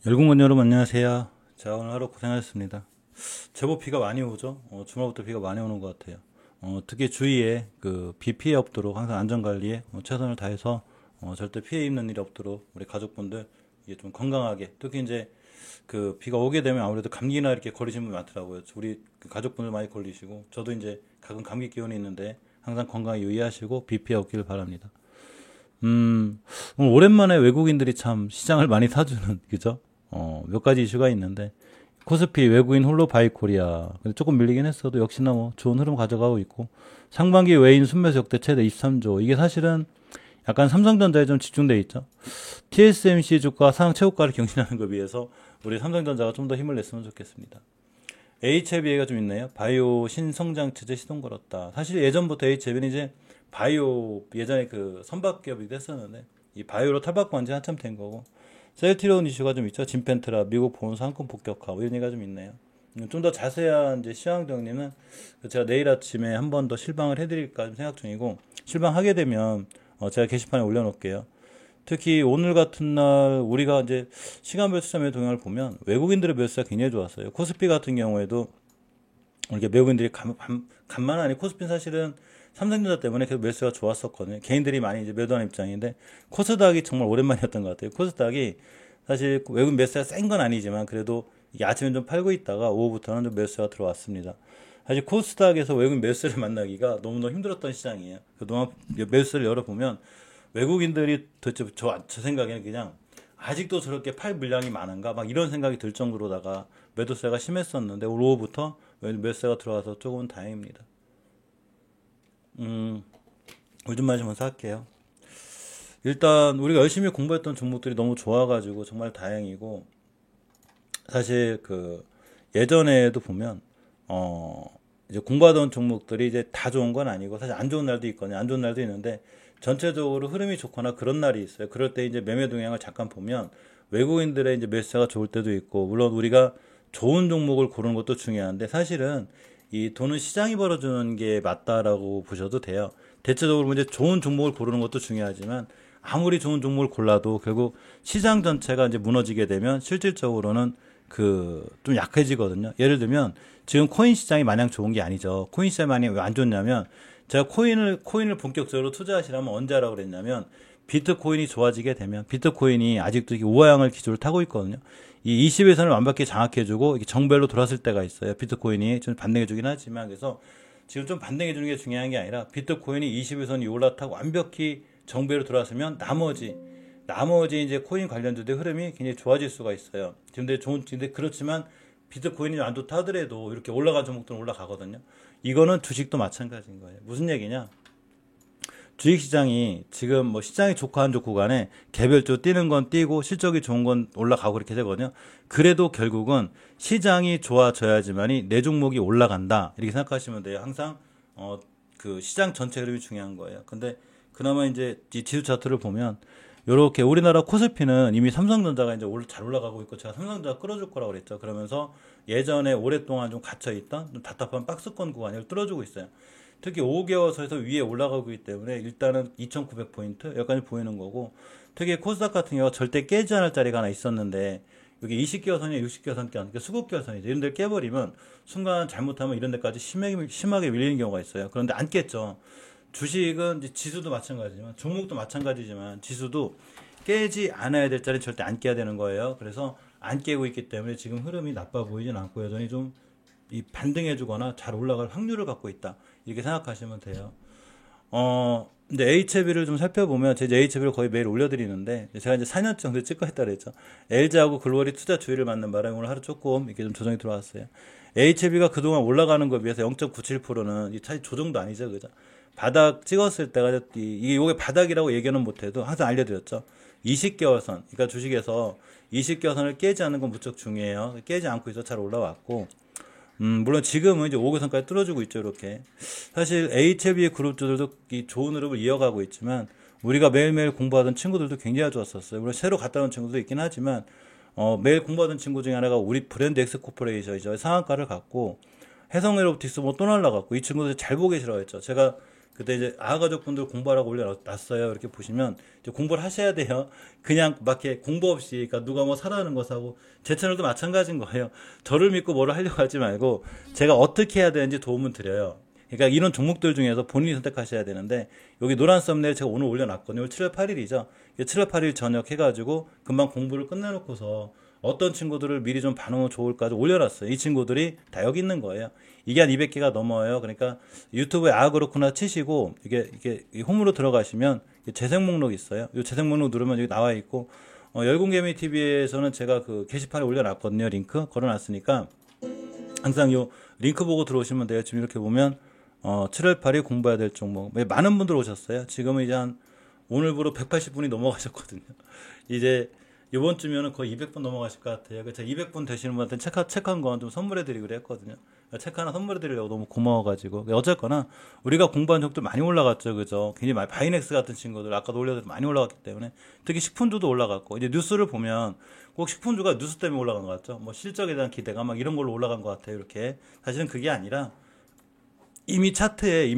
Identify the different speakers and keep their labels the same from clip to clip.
Speaker 1: 열공원 여러분 안녕하세요. 자, 오늘 하루 고생하셨습니다. 제법 비가 많이 오죠. 주말부터 비가 많이 오는 것 같아요. 특히 주위에 그 비 피해 없도록 항상 안전관리에 최선을 다해서 절대 피해 입는 일이 없도록 우리 가족분들 이게 좀 건강하게, 특히 이제 그 비가 오게 되면 아무래도 감기나 이렇게 걸리시는 분이 많더라고요. 우리 그 가족분들 많이 걸리시고 저도 이제 가끔 감기 기운이 있는데 항상 건강에 유의하시고 비 피해 없기를 바랍니다. 오늘 오랜만에 외국인들이 참 시장을 많이 사주는, 그죠? 몇 가지 이슈가 있는데, 코스피 외국인 홀로 바이 코리아. 근데 조금 밀리긴 했어도 역시나 뭐 좋은 흐름 가져가고 있고, 상반기 외인 순매수 역대 최대 23조. 이게 사실은 약간 삼성전자에 좀 집중돼 있죠. TSMC 주가 상장 최고가를 경신하는 것에 비해서 우리 삼성전자가 좀 더 힘을 냈으면 좋겠습니다. HLB가 좀 있네요. 바이오 신성장 체제 시동 걸었다. 사실 예전부터 HLB는 이제 바이오 예전에 그 선박 기업이 됐었는데 이 바이오로 탈바꿈한 지 한참 된 거고 셀트리온 이슈가 좀 있죠. 진펜트라 미국 보험사 상권 폭격화 뭐 이런 얘기가 좀 있네요. 좀 더 자세한 이제 시황 정리는 제가 내일 아침에 한 번 더 실방을 해드릴까 좀 생각 중이고 실방하게 되면 제가 게시판에 올려놓을게요. 특히 오늘 같은 날 우리가 이제 시간별 투자 매도 동향을 보면 외국인들의 매수가 굉장히 좋았어요. 코스피 같은 경우에도 이렇게 외국인들이 간만 아니 코스피는 사실은 삼성전자 때문에 계속 매수가 좋았었거든요. 개인들이 많이 이제 매도하는 입장인데 코스닥이 정말 오랜만이었던 것 같아요. 코스닥이 사실 외국 매수가 센 건 아니지만 그래도 이게 아침에 좀 팔고 있다가 오후부터는 좀 매수가 들어왔습니다. 사실 코스닥에서 외국인 매수를 만나기가 너무너무 힘들었던 시장이에요. 그동안 매수를 열어보면 외국인들이 도대체 저 생각에는 그냥 아직도 저렇게 팔 물량이 많은가 막 이런 생각이 들 정도로다가 매도세가 심했었는데 오늘 오후부터 매수세가 들어와서 조금은 다행입니다. 물 좀 마시면서 할게요. 일단 우리가 열심히 공부했던 종목들이 너무 좋아가지고 정말 다행이고 사실 그 예전에도 보면 어 이제 공부하던 종목들이 이제 다 좋은 건 아니고 사실 안 좋은 날도 있거든요. 안 좋은 날도 있는데 전체적으로 흐름이 좋거나 그런 날이 있어요. 그럴 때 이제 매매 동향을 잠깐 보면 외국인들의 이제 매수가 좋을 때도 있고 물론 우리가 좋은 종목을 고르는 것도 중요한데 사실은 이 돈은 시장이 벌어주는 게 맞다라고 보셔도 돼요. 대체적으로 이제 좋은 종목을 고르는 것도 중요하지만 아무리 좋은 종목을 골라도 결국 시장 전체가 이제 무너지게 되면 실질적으로는 그 좀 약해지거든요. 예를 들면 지금 코인 시장이 마냥 좋은 게 아니죠. 코인 시장이 마냥 왜 안 좋냐면 제가 코인을 본격적으로 투자하시라면 언제 하라고 그랬냐면 비트코인이 좋아지게 되면 비트코인이 아직도 우하향을 기조를 타고 있거든요. 이 20일선을 완벽히 장악해주고 이게 정배로 돌았을 때가 있어요. 비트코인이 좀 반등해주긴 하지만 그래서 지금 좀 반등해주는 게 중요한 게 아니라 비트코인이 20일선이 올라타고 완벽히 정배로 돌았으면 나머지 이제 코인 관련주들 흐름이 굉장히 좋아질 수가 있어요. 근데 그렇지만 비트코인이 안 좋다 하더라도 이렇게 올라간 종목들은 올라가거든요. 이거는 주식도 마찬가지인 거예요. 무슨 얘기냐? 주식시장이 지금 뭐 시장이 좋고 안 좋고 간에 개별적으로 뛰는 건 뛰고 실적이 좋은 건 올라가고 이렇게 되거든요. 그래도 결국은 시장이 좋아져야지만이 내 종목이 올라간다. 이렇게 생각하시면 돼요. 항상 그 시장 전체 흐름이 중요한 거예요. 근데 그나마 이제 이 지수 차트를 보면 요렇게 우리나라 코스피는 이미 삼성전자가 이제 잘 올라가고 있고 제가 삼성전자 끌어줄 거라고 그랬죠. 그러면서 예전에 오랫동안 좀 갇혀있던 좀 답답한 박스권 구간을 뚫어주고 있어요. 특히 5개월선에서 위에 올라가고 있기 때문에 일단은 2,900포인트 여기까지 보이는 거고 특히 코스닥 같은 경우가 절대 깨지 않을 자리가 하나 있었는데 여기 20개월선이나 60개월선 그러니까 수급개월선이죠. 이런 데를 깨버리면 순간 잘못하면 이런 데까지 심하게 밀리는 경우가 있어요. 그런데 안 깼죠. 주식은 이제 지수도 마찬가지지만 종목도 마찬가지지만 지수도 깨지 않아야 될 자리 절대 안 깨야 되는 거예요. 그래서 안 깨고 있기 때문에 지금 흐름이 나빠 보이진 않고 여전히 좀 이 반등해주거나 잘 올라갈 확률을 갖고 있다. 이렇게 생각하시면 돼요. 이제 HB를 좀 살펴보면 제 HB를 거의 매일 올려드리는데 제가 이제 4년 정도 찍고 했다 그랬죠. LG하고 글로벌이 투자 주의를 맞는 바람에 오늘 하루 조금 이렇게 좀 조정이 들어왔어요. HB가 그동안 올라가는 거에 비해서 0.97%는 사실 조정도 아니죠, 그죠? 바닥 찍었을 때가 이게 요게 바닥이라고 얘기는 못해도 항상 알려드렸죠. 20개월선, 그러니까 주식에서 20개월선을 깨지 않는 건 무척 중요해요. 깨지 않고 있어 잘 올라왔고 물론 지금은 이제 5개선까지 뚫어주고 있죠, 이렇게. 사실 HLB의 그룹들도 이 좋은 흐름을 이어가고 있지만, 우리가 매일매일 공부하던 친구들도 굉장히 좋았었어요. 물론 새로 갔다 온 친구도 있긴 하지만, 매일 공부하던 친구 중에 하나가 우리 브랜드 엑스 코퍼레이션이죠. 상한가를 갖고, 해성에로부티스 뭐 또 날라갔고, 이 친구들 잘 보고 계시라고 했죠. 제가 그때 이제 아가족분들 공부하라고 올려놨어요. 이렇게 보시면 이제 공부를 하셔야 돼요. 그냥 막 이렇게 공부 없이, 그러니까 누가 뭐 사라는 거 사고, 제 채널도 마찬가지인 거예요. 저를 믿고 뭐를 하려고 하지 말고 제가 어떻게 해야 되는지 도움을 드려요. 그러니까 이런 종목들 중에서 본인이 선택하셔야 되는데, 여기 노란 썸네일 제가 오늘 올려놨거든요. 7월 8일이죠. 7월 8일 저녁 해가지고 금방 공부를 끝내놓고서 어떤 친구들을 미리 좀 봐놓으면 좋을까 좀 올려놨어요. 이 친구들이 다 여기 있는 거예요. 이게 한 200개가 넘어요. 그러니까 유튜브에 그렇구나 치시고, 이게 홈으로 들어가시면 재생 목록이 있어요. 이 재생 목록 누르면 여기 나와 있고, 열공개미 TV에서는 제가 그 게시판에 올려놨거든요. 링크 걸어놨으니까 항상 요 링크 보고 들어오시면 돼요. 지금 이렇게 보면 7월 8일 공부해야 될 종목. 많은 분들 오셨어요. 지금은 이제 한 오늘부로 180분이 넘어가셨거든요. 이제 이번 주면은 거의 200분 넘어가실 것 같아요. 그래서 200분 되시는 분한테 책 한 권 좀 선물해드리기로 했거든요. 책 하나 선물해드리려고 너무 고마워가지고. 어쨌거나 우리가 공부한 적도 많이 올라갔죠, 그죠? 굉장히 많이 바이넥스 같은 친구들 아까도 올려서 많이 올라갔기 때문에, 특히 식품주도 올라갔고, 이제 뉴스를 보면 꼭 식품주가 뉴스 때문에 올라간 것 같죠. 뭐 실적에 대한 기대가 막 이런 걸로 올라간 것 같아요. 이렇게 사실은 그게 아니라 이미 차트에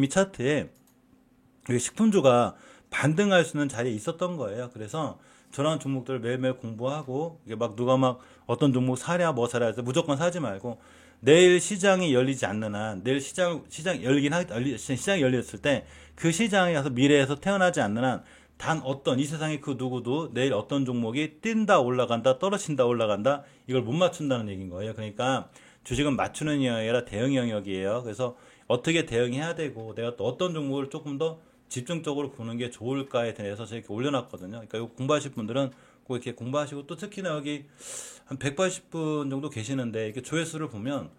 Speaker 1: 식품주가 반등할 수 있는 자리에 있었던 거예요. 그래서 저런 종목들을 매일매일 공부하고, 이게 막 누가 막 어떤 종목 사랴 뭐 사랴 해서 무조건 사지 말고, 내일 시장이 열리지 않는 한, 내일 시장이 열렸을 때 그 시장에 가서 미래에서 태어나지 않는 한, 단 어떤 이 세상의 그 누구도 내일 어떤 종목이 뛴다 올라간다 떨어진다 올라간다 이걸 못 맞춘다는 얘기인 거예요. 그러니까 주식은 맞추는 영역이 아니라 대응 영역이에요. 그래서 어떻게 대응해야 되고, 내가 또 어떤 종목을 조금 더 집중적으로 보는 게 좋을까에 대해서 제가 이렇게 올려놨거든요. 그러니까 이거 공부하실 분들은 꼭 이렇게 공부하시고, 또 특히나 여기 한 180분 정도 계시는데, 이렇게 조회수를 보면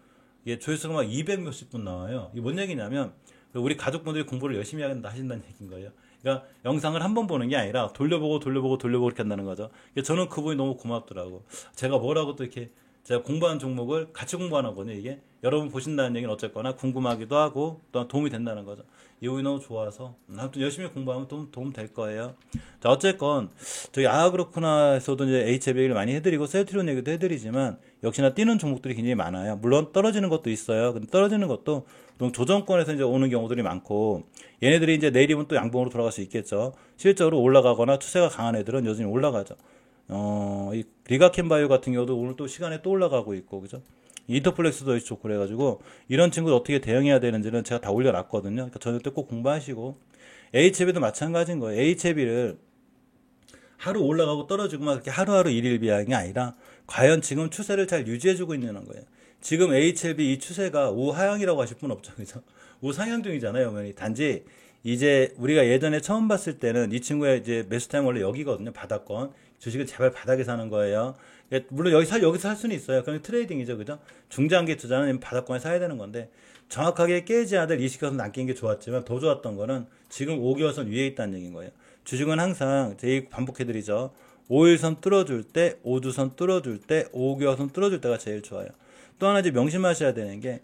Speaker 1: 이게 조회수가 막 200 몇십 분 나와요. 이게 뭔 얘기냐면 우리 가족분들이 공부를 열심히 하신다는 얘기인 거예요. 그러니까 영상을 한 번 보는 게 아니라 돌려보고 이렇게 한다는 거죠. 저는 그분이 너무 고맙더라고. 제가 뭐라고 또 이렇게 제가 공부한 종목을 같이 공부하는 거거든요. 이게 여러분 보신다는 얘기는 어쨌거나 궁금하기도 하고 또 도움이 된다는 거죠. 이 부분이 너무 좋아서 아무튼 열심히 공부하면 도움 될 거예요. 자, 어쨌건 저희 그렇구나에서도 이제 HF 얘기를 많이 해드리고 셀트리온 얘기도 해드리지만, 역시나 뛰는 종목들이 굉장히 많아요. 물론 떨어지는 것도 있어요. 근데 떨어지는 것도 조정권에서 이제 오는 경우들이 많고, 얘네들이 이제 내일이면 또 양봉으로 돌아갈 수 있겠죠. 실적으로 올라가거나 추세가 강한 애들은 여전히 올라가죠. 이 리가켄바이오 같은 경우도 오늘 또 시간에 또 올라가고 있고, 그죠? 인터플렉스도 좋고 그래가지고 이런 친구들 어떻게 대응해야 되는지는 제가 다 올려놨거든요. 그러니까 저녁 때 꼭 공부하시고, HB도 마찬가지인 거예요. HB를 하루 올라가고 떨어지고만 그렇게 하루하루 일일 비하는 게 아니라 과연 지금 추세를 잘 유지해주고 있는 거예요. 지금 HLB 이 추세가 우하향이라고 하실 분 없죠, 그죠? 우상향 중이잖아요, 어머니. 단지 이제 우리가 예전에 처음 봤을 때는 이 친구의 이제 매수 타임 원래 여기거든요, 바닥권. 주식을 제발 바닥에 사는 거예요. 물론 여기서 살 수는 있어요. 그럼 트레이딩이죠, 그죠? 중장기 투자는 바닥권에 사야 되는 건데, 정확하게 깨지 않을 20개선 안 깬 게 좋았지만 더 좋았던 거는 지금 5개월선 위에 있다는 얘기인 거예요. 주식은 항상 제일 반복해드리죠. 5일선 뚫어줄 때, 5주선 뚫어줄 때, 5개월선 뚫어줄 때가 제일 좋아요. 또 하나 이제 명심하셔야 되는 게,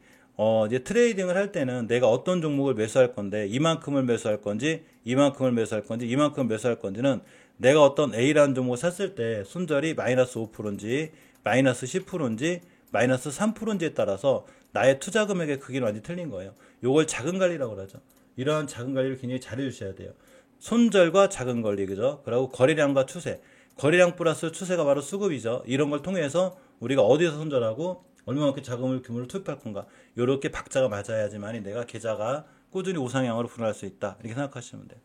Speaker 1: 이제 트레이딩을 할 때는 내가 어떤 종목을 매수할 건데, 이만큼을 매수할 건지, 이만큼을 매수할 건지, 이만큼을 매수할 건지는 내가 어떤 A라는 종목을 샀을 때 손절이 마이너스 5%인지, 마이너스 10%인지, 마이너스 3%인지에 따라서 나의 투자 금액의 크기는 완전히 틀린 거예요. 요걸 자금 관리라고 그러죠. 이러한 자금 관리를 굉장히 잘 해주셔야 돼요. 손절과 자금 관리, 그죠? 그리고 거래량과 추세. 거래량 플러스 추세가 바로 수급이죠. 이런 걸 통해서 우리가 어디서 손절하고 얼마만큼 자금을 규모를 투입할 건가. 요렇게 박자가 맞아야지만이 내가 계좌가 꾸준히 우상향으로 분할할 수 있다. 이렇게 생각하시면 돼요.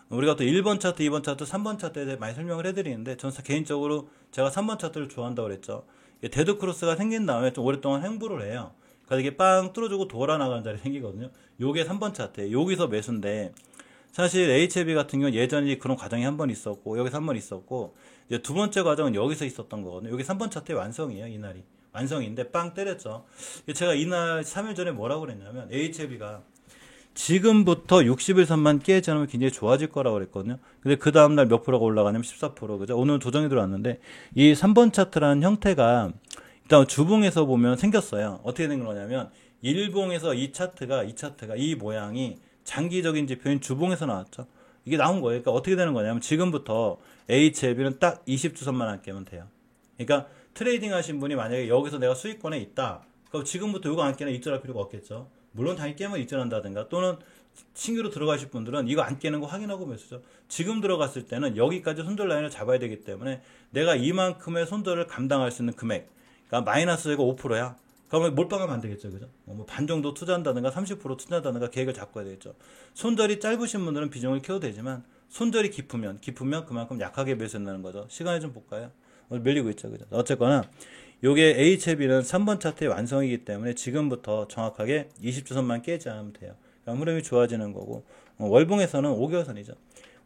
Speaker 1: 우리가 또 1번 차트, 2번 차트, 3번 차트에 대해 많이 설명을 해드리는데, 저는 개인적으로 제가 3번 차트를 좋아한다고 그랬죠. 데드크로스가 생긴 다음에 좀 오랫동안 횡보를 해요. 그래서 이게 빵 뚫어주고 돌아나가는 자리 생기거든요. 요게 3번 차트예요. 여기서 매수인데, 사실 HLB 같은 경우는 예전에 그런 과정이 한 번 있었고, 여기서 한 번 있었고, 이제 두 번째 과정은 여기서 있었던 거거든요. 여기 3번 차트의 완성이에요, 이날이. 완성인데 빵 때렸죠. 제가 이날 3일 전에 뭐라고 그랬냐면, HLB가 지금부터 60일선만 깨지 않으면 굉장히 좋아질 거라고 그랬거든요. 근데 그 다음날 몇 프로가 올라가냐면 14%. 그죠? 오늘 조정이 들어왔는데, 이 3번 차트라는 형태가 일단 주봉에서 보면 생겼어요. 어떻게 된 거냐면, 일봉에서 이 차트가, 이 모양이 장기적인 지표인 주봉에서 나왔죠. 이게 나온 거예요. 그러니까 어떻게 되는 거냐면, 지금부터 HLB는 딱 20주선만 안 깨면 돼요. 그러니까 트레이딩 하신 분이 만약에 여기서 내가 수익권에 있다. 그럼 지금부터 이거 안 깨면 입절할 필요가 없겠죠. 물론 당연히 깨면 입전한다든가 또는 신규로 들어가실 분들은 이거 안 깨는 거 확인하고 매수죠. 지금 들어갔을 때는 여기까지 손절 라인을 잡아야 되기 때문에 내가 이만큼의 손절을 감당할 수 있는 금액, 그러니까 마이너스가 5%야. 그러면 몰빵하면 안 되겠죠, 그죠? 뭐 반 정도 투자한다든가 30% 투자한다든가 계획을 잡고 해야 되겠죠. 손절이 짧으신 분들은 비중을 키워도 되지만 손절이 깊으면 그만큼 약하게 매수한다는 거죠. 시간을 좀 볼까요? 오늘 밀리고 있죠, 그죠? 어쨌거나 요게 HLB는 3번 차트의 완성이기 때문에 지금부터 정확하게 20주선만 깨지 않으면 돼요. 그럼 흐름이 좋아지는 거고 월봉에서는 5개월선이죠.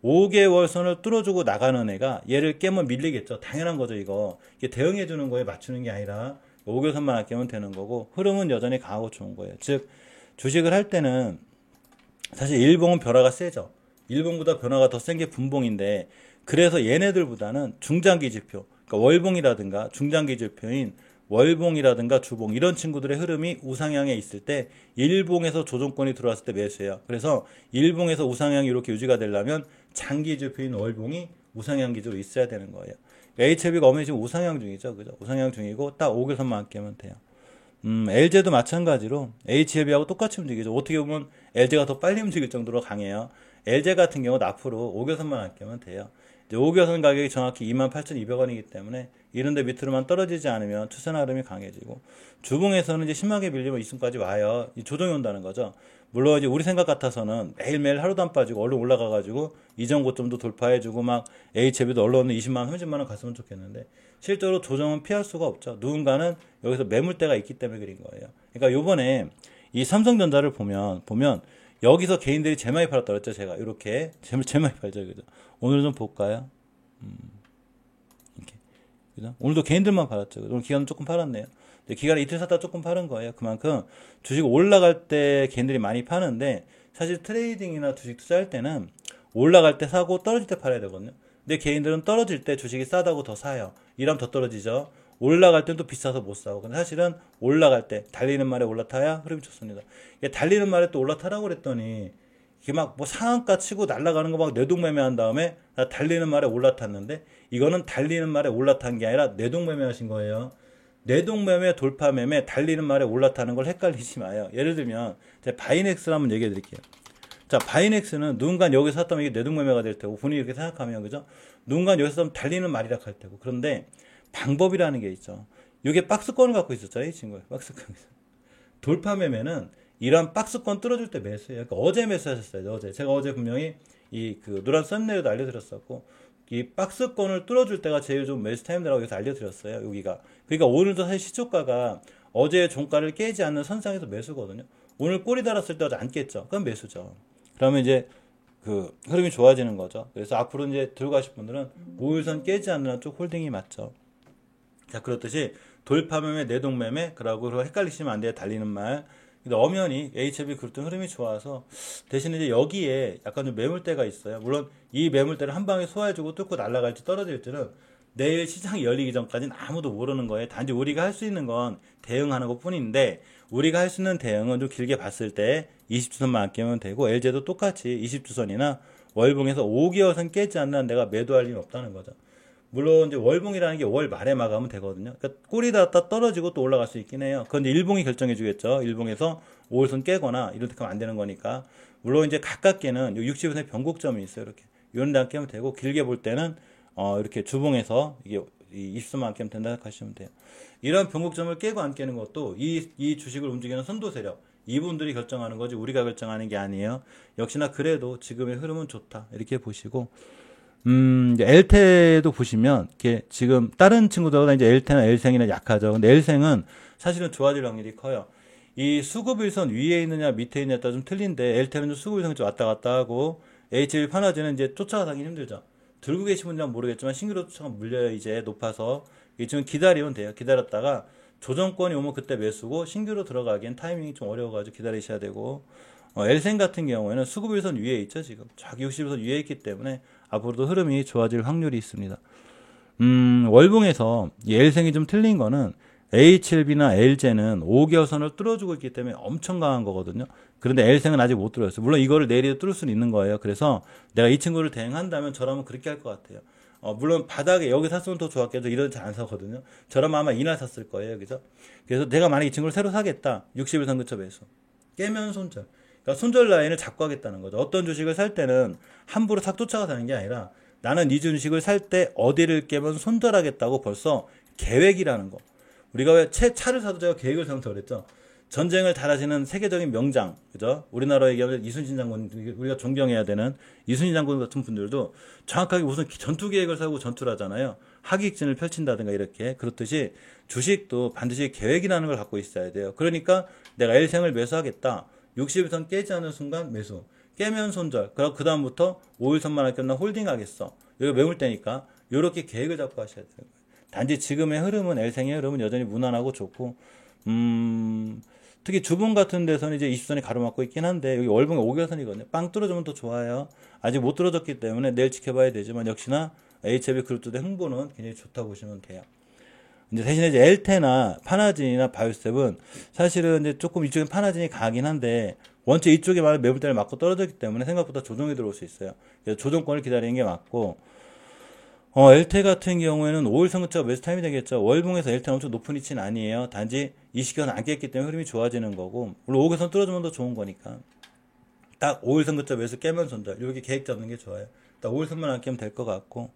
Speaker 1: 5개월선을 뚫어주고 나가는 애가 얘를 깨면 밀리겠죠. 당연한 거죠, 이거. 이게 대응해주는 거에 맞추는 게 아니라 5개월선만 아끼면 되는 거고 흐름은 여전히 강하고 좋은 거예요. 즉 주식을 할 때는 사실 일봉은 변화가 세죠. 일봉보다 변화가 더 센 게 분봉인데 그래서 얘네들보다는 중장기 지표, 그러니까 월봉이라든가 중장기 지표인 월봉이라든가 주봉 이런 친구들의 흐름이 우상향에 있을 때 일봉에서 조정권이 들어왔을 때 매수해요. 그래서 일봉에서 우상향이 이렇게 유지가 되려면 장기 지표인 월봉이 우상향 기조로 있어야 되는 거예요. HLB가 어머니 지금 우상향 중이죠. 그죠? 우상향 중이고 딱 5개선만 아끼면 돼요. LG도 마찬가지로 HLB하고 똑같이 움직이죠. 어떻게 보면 LG가 더 빨리 움직일 정도로 강해요. LG 같은 경우는 앞으로 5개선만 아끼면 돼요. 이제 5개선 가격이 정확히 28,200원이기 때문에 이런데 밑으로만 떨어지지 않으면 추세나 흐름이 강해지고 주봉에서는 이제 심하게 밀리면 이승까지 와요. 조정이 온다는 거죠. 물론 이제 우리 생각 같아서는 매일매일 하루도 안 빠지고 얼른 올라가가지고 이전 고점도 돌파해주고 막 HLB도 얼른 20만 원, 30만 원 갔으면 좋겠는데 실제로 조정은 피할 수가 없죠. 누군가는 여기서 매물대가 있기 때문에 그린 거예요. 그러니까 요번에 이 삼성전자를 보면 여기서 개인들이 제일 많이 팔았다 그랬죠. 제가 이렇게 제일 많이 팔죠. 그죠? 오늘 좀 볼까요? 이렇게. 그죠? 오늘도 개인들만 팔았죠. 오늘 기간은 조금 팔았네요. 기간에 이틀 샀다 조금 파는 거예요. 그만큼 주식 올라갈 때 개인들이 많이 파는데 사실 트레이딩이나 주식 투자할 때는 올라갈 때 사고 떨어질 때 팔아야 되거든요. 근데 개인들은 떨어질 때 주식이 싸다고 더 사요. 이러면 더 떨어지죠. 올라갈 땐 또 비싸서 못 사고. 근데 사실은 올라갈 때 달리는 말에 올라타야 흐름이 좋습니다. 달리는 말에 또 올라타라고 그랬더니 이게 막 뭐 상한가 치고 날아가는 거 막 뇌동매매한 다음에 달리는 말에 올라탔는데 이거는 달리는 말에 올라탄 게 아니라 뇌동매매하신 거예요. 뇌동매매, 돌파매매, 달리는 말에 올라타는 걸 헷갈리지 마요. 예를 들면 제가 바이넥스를 한번 얘기해 드릴게요. 자, 바이넥스는 누군가 여기서 샀다면 이게 뇌동매매가 될 테고 본인이 이렇게 생각하면 그죠? 누군가 여기서 샀다면 달리는 말이라 할 테고 그런데 방법이라는 게 있죠. 이게 박스권을 갖고 있었죠, 이 친구. 박스권. 돌파매매는 이런 박스권 뚫어줄 때 매수해요. 그러니까 어제 매수하셨어요. 어제 제가 어제 분명히 이 그 노란 썸네일도 알려드렸었고 이 박스권을 뚫어줄 때가 제일 좀 매수 타임이라고 해서 알려드렸어요. 여기가. 그러니까 오늘도 사실 시초가가 어제의 종가를 깨지 않는 선상에서 매수거든요. 오늘 꼬리 달았을 때 안 깼죠. 그럼 매수죠. 그러면 이제 그 흐름이 좋아지는 거죠. 그래서 앞으로 이제 들고 가실 분들은 5일선 깨지 않는 쪽 홀딩이 맞죠. 자, 그렇듯이 돌파매매, 내동매매, 그러고 헷갈리시면 안 돼요. 달리는 말. 근데 엄연히 HLB 그룹등 흐름이 좋아서 대신에 이제 여기에 약간 좀 매물대가 있어요. 물론 이 매물대를 한 방에 소화해주고 뚫고 날아갈지 떨어질지는 내일 시장이 열리기 전까지는 아무도 모르는 거예요. 단지 우리가 할 수 있는 건 대응하는 것 뿐인데 우리가 할 수 있는 대응은 좀 길게 봤을 때 20주선만 아끼면 되고 LG도 똑같이 20주선이나 월봉에서 5개월선 깨지 않는 한 내가 매도할 일은 없다는 거죠. 물론 이제 월봉이라는 게 월 말에 마감은 되거든요. 그러니까 꼬리 닿았다 떨어지고 또 올라갈 수 있긴 해요. 그건 이제 일봉이 결정해 주겠죠. 일봉에서 5월선 깨거나 이렇게 하면 안 되는 거니까. 물론 이제 가깝게는 60선의 변곡점이 있어요. 이렇게. 이런 데 아끼면 되고 길게 볼 때는 이렇게 주봉에서 이게 20선만 아끼면 된다 생각하시면 돼요. 이런 변곡점을 깨고 안 깨는 것도 이 주식을 움직이는 선도 세력 이분들이 결정하는 거지 우리가 결정하는 게 아니에요. 역시나 그래도 지금의 흐름은 좋다. 이렇게 보시고 이제 엘테도 보시면, 이게 지금 다른 친구들보다 이제 엘테나 엘생이나 약하죠. 근데 엘생은 사실은 좋아질 확률이 커요. 이 수급일선 위에 있느냐 밑에 있느냐에 따라 좀 틀린데, 엘테는 좀 수급일선이 좀 왔다 갔다 하고, HLB 파나지는 이제 쫓아가기 힘들죠. 들고 계신 분들은 모르겠지만, 신규로 쫓아가 물려요. 이제 높아서. 이 지금 기다리면 돼요. 기다렸다가, 조정권이 오면 그때 매수고, 신규로 들어가기엔 타이밍이 좀 어려워가지고 기다리셔야 되고, 엘생 같은 경우에는 수급일선 위에 있죠, 지금. 쫙 60일선 위에 있기 때문에 앞으로도 흐름이 좋아질 확률이 있습니다. 월봉에서 이 엘생이 좀 틀린 거는 HLB나 LG는 5개월선을 뚫어주고 있기 때문에 엄청 강한 거거든요. 그런데 엘생은 아직 못 뚫었어요. 물론 이거를 내일도 뚫을 수는 있는 거예요. 그래서 내가 이 친구를 대응한다면 저라면 그렇게 할 것 같아요. 물론 바닥에 여기 샀으면 더 좋았겠죠. 이런 잘 안 사거든요. 저라면 아마 이날 샀을 거예요. 그죠? 그래서 내가 만약 이 친구를 새로 사겠다. 60일선 근처 매수. 깨면 손절. 그러니까 손절 라인을 잡고 하겠다는 거죠. 어떤 주식을 살 때는 함부로 탁 쫓아가 사는 게 아니라 나는 이 주식을 살 때 어디를 깨면 손절하겠다고 벌써 계획이라는 거. 우리가 왜 차를 사도 제가 계획을 세우면서 그랬죠. 전쟁을 잘하시는 세계적인 명장, 그죠? 우리나라 얘기하면 이순신 장군, 우리가 존경해야 되는 이순신 장군 같은 분들도 정확하게 무슨 전투 계획을 세우고 전투를 하잖아요. 하객진을 펼친다든가 이렇게. 그렇듯이 주식도 반드시 계획이라는 걸 갖고 있어야 돼요. 그러니까 내가 L생을 매수하겠다. 60일선 깨지 않는 순간 매수. 깨면 손절. 그럼 그다음부터 5일선만 할 겸 나 홀딩 하겠어. 여기가 매물 때니까 이렇게 계획을 잡고 하셔야 돼요. 단지 지금의 흐름은 L생의 흐름은 여전히 무난하고 좋고 특히 주봉 같은 데서는 이제 20선이 가로막고 있긴 한데 여기 월봉이 5개선이거든요. 빵 뚫어주면 더 좋아요. 아직 못 뚫어졌기 때문에 내일 지켜봐야 되지만 역시나 HLB 그룹들의 흥보는 굉장히 좋다고 보시면 돼요. 이제 대신에 이제 엘테나 파나진이나 바이오스텝은 사실은 이제 조금 이쪽엔 파나진이 강하긴 한데 원체 이쪽에 많은 매물대를 맞고 떨어졌기 때문에 생각보다 조정이 들어올 수 있어요. 그래서 조정권을 기다리는 게 맞고 엘테 같은 경우에는 5일 선거차가 매수 타임이 되겠죠. 월봉에서 엘테는 엄청 높은 위치는 아니에요. 단지 이 시기는 안 깼기 때문에 흐름이 좋아지는 거고 물론 5개선 뚫어주면 더 좋은 거니까 딱 5일 선거차 매수 깨면 손절 이렇게 계획 잡는 게 좋아요. 딱 5일 선만 안 깨면 될 것 같고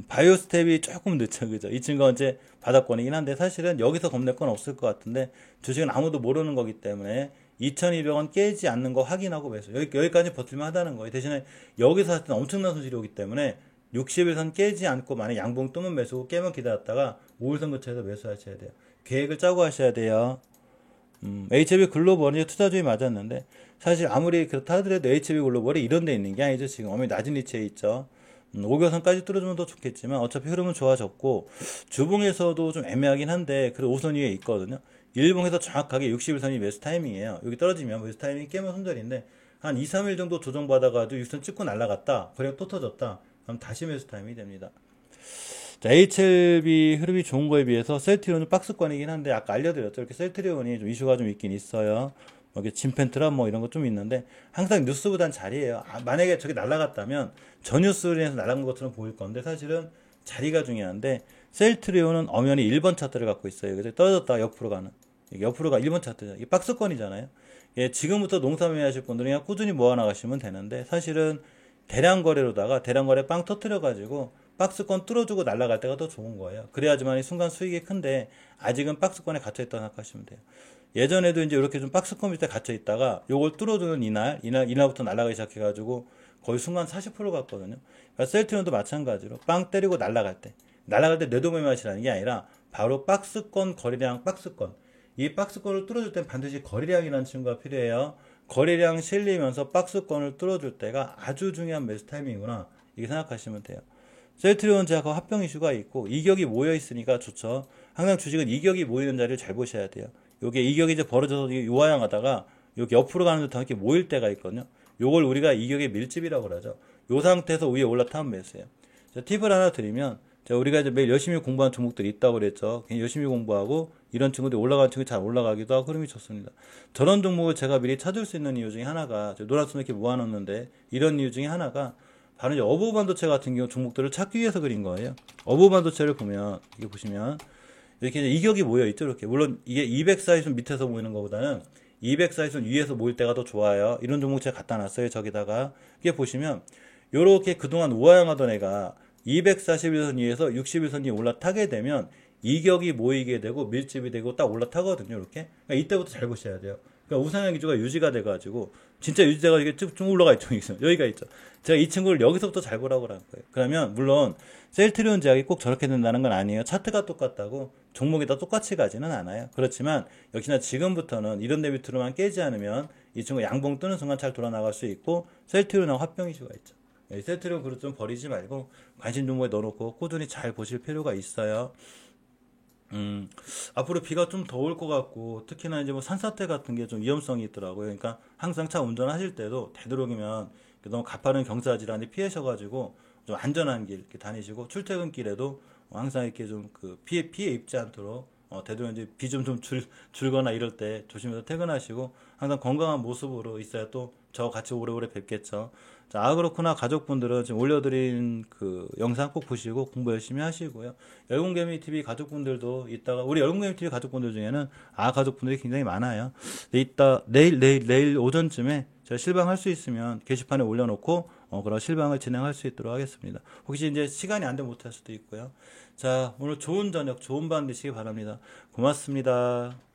Speaker 1: 바이오스텝이 조금 늦죠. 그죠? 이 친구가 이제 바닥권이긴 한데 사실은 여기서 겁낼 건 없을 것 같은데 주식은 아무도 모르는 거기 때문에 2,200원 깨지 않는 거 확인하고 매수. 여기까지 버틸만 하다는 거예요. 대신에 여기서 할 때는 엄청난 손실이 오기 때문에 60일선 깨지 않고 만약 양봉 뜨면 매수고 깨면 기다렸다가 5일선 근처에서 매수하셔야 돼요. 계획을 짜고 하셔야 돼요. HB 글로벌은 투자주의 맞았는데 사실 아무리 그렇다 하더라도 HB 글로벌이 이런 데 있는 게 아니죠. 지금 어머니 낮은 위치에 있죠. 5개선까지 뚫어주면 더 좋겠지만 어차피 흐름은 좋아졌고 주봉에서도 좀 애매하긴 한데 그래도 5선 위에 있거든요. 일봉에서 정확하게 60일선이 매수 타이밍이에요. 여기 떨어지면 매수 타이밍이 깨면 손절인데 한 2, 3일 정도 조정받아가지고 6선 찍고 날아갔다. 그래 또 터졌다. 그럼 다시 매수 타이밍이 됩니다. 자, HLB 흐름이 좋은 거에 비해서 셀트리온은 박스권이긴 한데 아까 알려드렸죠. 이렇게 셀트리온이 좀 이슈가 좀 있긴 있어요. 여기 진펜트라 뭐 이런 거 좀 있는데 항상 뉴스보단 자리예요. 만약에 저게 날아갔다면 저 뉴스로 인해서 날아간 것처럼 보일 건데 사실은 자리가 중요한데 셀트리온은 엄연히 1번 차트를 갖고 있어요. 그래서 떨어졌다가 옆으로 가는 옆으로 가 1번 차트죠. 이게 박스권이잖아요. 예, 지금부터 농사매매 하실 분들은 그냥 꾸준히 모아나가시면 되는데 사실은 대량 거래로다가 대량 거래 빵 터트려 가지고 박스권 뚫어주고 날아갈 때가 더 좋은 거예요. 그래야지만 순간 수익이 큰데 아직은 박스권에 gat혀 있다고 생각하시면 돼요. 예전에도 이제 이렇게 좀 박스권 밑에 갇혀 있다가 요걸 뚫어주는 이날부터 날아가기 시작해가지고 거의 순간 40% 갔거든요. 그러니까 셀트리온도 마찬가지로 빵 때리고 날아갈 때 뇌도매매 하시라는 게 아니라 바로 박스권 거래량 박스권 이 박스권을 뚫어줄 땐 반드시 거래량이라는 친구가 필요해요. 거래량 실리면서 박스권을 뚫어줄 때가 아주 중요한 매수 타이밍이구나 이렇게 생각하시면 돼요. 셀트리온 제약하고 합병 이슈가 있고 이격이 모여 있으니까 좋죠. 항상 주식은 이격이 모이는 자리를 잘 보셔야 돼요. 요게 이격이 이제 벌어져서 요하향하다가 여기 옆으로 가는 듯한 이렇게 모일 때가 있거든요. 요걸 우리가 이격의 밀집이라고 그러죠. 요 상태에서 위에 올라타면 매수예요. 팁을 하나 드리면 우리가 이제 매일 열심히 공부하는 종목들이 있다고 그랬죠. 그냥 열심히 공부하고 이런 친구들이 올라가는 친구들이 잘 올라가기도 하고 흐름이 좋습니다. 저런 종목을 제가 미리 찾을 수 있는 이유 중에 하나가 노란선 이렇게 모아놓는데 이런 이유 중에 하나가 바로 이제 어부 반도체 같은 경우 종목들을 찾기 위해서 그린 거예요. 어부 반도체를 보면 이게 보시면 이렇게 이제 이격이 모여 있죠. 이렇게 물론 이게 204일선 밑에서 모이는 것보다는 204일선 위에서 모일 때가 더 좋아요. 이런 종목 제가 갖다 놨어요. 저기다가 이게 보시면 요렇게 그동안 우하향하던 애가 241선 위에서 61선 위에 올라타게 되면 이격이 모이게 되고 밀집이 되고 딱 올라타거든요. 이렇게 그러니까 이때부터 잘 보셔야 돼요. 그러니까 우상향 기조가 유지가 돼가지고 진짜 유지돼가 이게 쭉 올라가 있죠. 여기가 있죠. 제가 이 친구를 여기서부터 잘 보라고 하는 거예요. 그러면 물론 셀트리온 제약이 꼭 저렇게 된다는 건 아니에요. 차트가 똑같다고 종목이 다 똑같이 가지는 않아요. 그렇지만 역시나 지금부터는 이런 데 밑으로만 깨지 않으면 이 친구 양봉 뜨는 순간 잘 돌아나갈 수 있고 셀트리온하고 합병 이슈가 있죠. 셀트리온 그릇 좀 버리지 말고 관심 종목에 넣어놓고 꾸준히 잘 보실 필요가 있어요. 앞으로 비가 좀 더 올 것 같고, 특히나 이제 뭐 산사태 같은 게 좀 위험성이 있더라고요. 그러니까 항상 차 운전하실 때도 되도록이면 너무 가파른 경사 질환에 피하셔가지고 좀 안전한 길 이렇게 다니시고, 출퇴근길에도 항상 이렇게 좀 그 피해 입지 않도록 되도록 이제 비 좀 줄거나 이럴 때 조심해서 퇴근하시고 항상 건강한 모습으로 있어야 또 저 같이 오래오래 뵙겠죠. 자, 그렇구나. 가족분들은 지금 올려드린 그 영상 꼭 보시고 공부 열심히 하시고요. 열공개미 TV 가족분들도 이따가 우리 열공개미 TV 가족분들 중에는 가족분들이 굉장히 많아요. 내일 오전쯤에 제가 실방할 수 있으면 게시판에 올려놓고 그런 실방을 진행할 수 있도록 하겠습니다. 혹시 이제 시간이 안 되면 못할 수도 있고요. 자, 오늘 좋은 저녁, 좋은 밤 되시기 바랍니다. 고맙습니다.